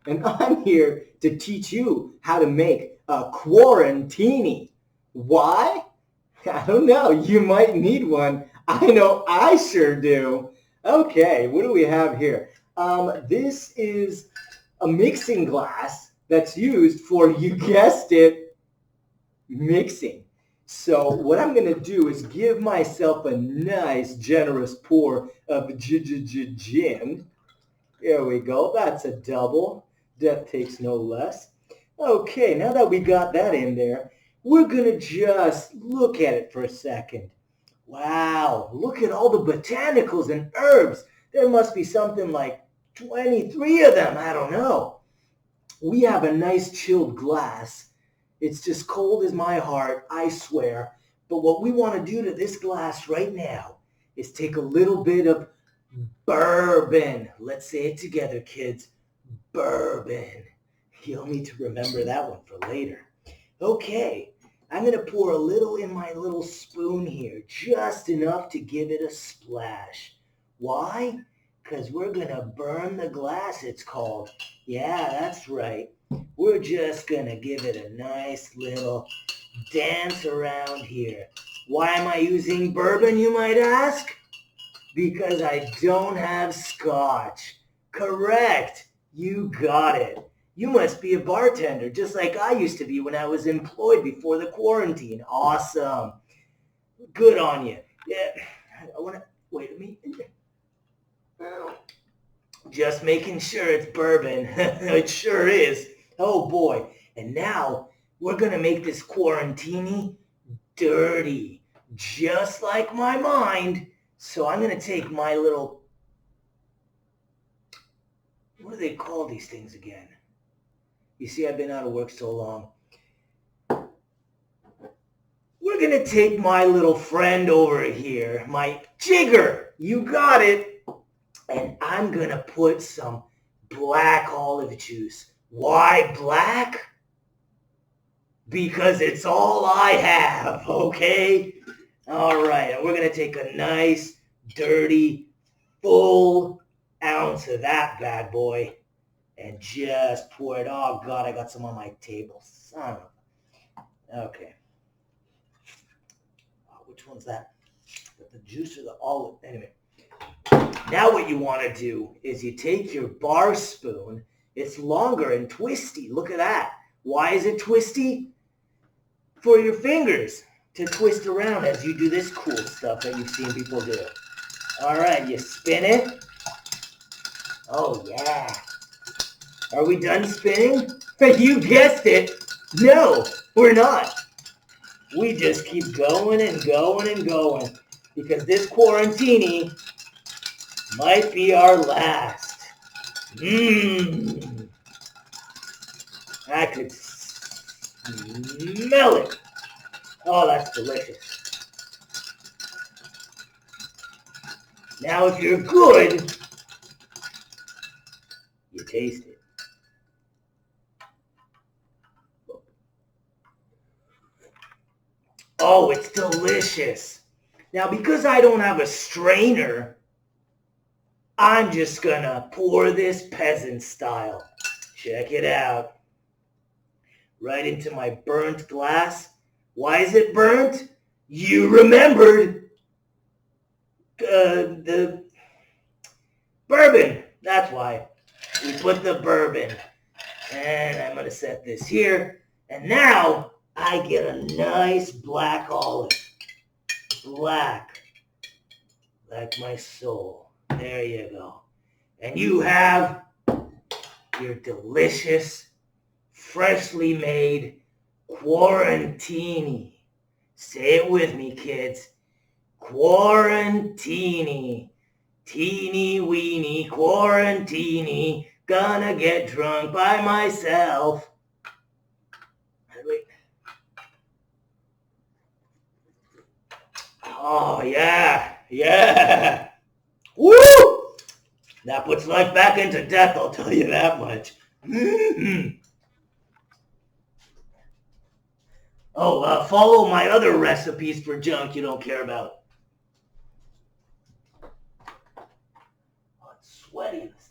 and I'm here to teach you how to make a quarantini. Why? I don't know. You might need one. I know I sure do. Okay, what do we have here? This is a mixing glass that's used for, you guessed it, mixing. So what I'm going to do is give myself a nice generous pour of gin. There we go. That's a double. Death takes no less. Okay, now that we got that in there, we're going to just look at it for a second. Wow, look at all the botanicals and herbs. There must be something like 23 of them. I don't know. We have a nice chilled glass. It's just cold as my heart, I swear. But what we want to do to this glass right now is take a little bit of bourbon. Let's say it together, kids. Bourbon. You'll need to remember that one for later. Okay, I'm going to pour a little in my little spoon here, just enough to give it a splash. Why? Because we're going to burn the glass, it's called. Yeah, that's right. We're just going to give it a nice little dance around here. Why am I using bourbon, you might ask? Because I don't have scotch. Correct. You got it. You must be a bartender, just like I used to be when I was employed before the quarantine. Awesome. Good on you. Yeah, I want to, wait a minute. Just making sure it's bourbon. It sure is. Oh boy. And now we're going to make this quarantini dirty, just like my mind. So I'm going to take my little, what do they call these things again? You see, I've been out of work so long. We're going to take my little friend over here, my jigger. You got it. And I'm going to put some black olive juice. Why black? Because it's all I have, okay? All right, and we're going to take a nice, dirty, full ounce of that bad boy and just pour it. Oh, God, I got some on my table. Son of a... Okay. Oh, which one's that? The juice or the olive? Anyway. Now what you want to do is you take your bar spoon. It's longer and twisty. Look at that. Why is it twisty? For your fingers to twist around as you do this cool stuff that you've seen people do. All right, you spin it. Oh, yeah. Are we done spinning? You guessed it. No, we're not. We just keep going and going and going because this quarantini might be our last. I could smell it. Oh, that's delicious. Now, if you're good, you taste it. Oh, it's delicious. Now, because I don't have a strainer, I'm just gonna pour this peasant style. Check it out. Right into my burnt glass. Why is it burnt? You remembered the bourbon. That's why. We put the bourbon. And I'm gonna set this here. And now I get a nice black olive. Black. Like my soul. There you go. And you have your delicious, freshly made quarantini. Say it with me, kids. Quarantini. Teeny weeny quarantini. Gonna get drunk by myself. Wait. Oh, yeah. Yeah. Woo! That puts life back into death, I'll tell you that much. Oh, follow my other recipes for junk you don't care about. Oh, it's sweaty in the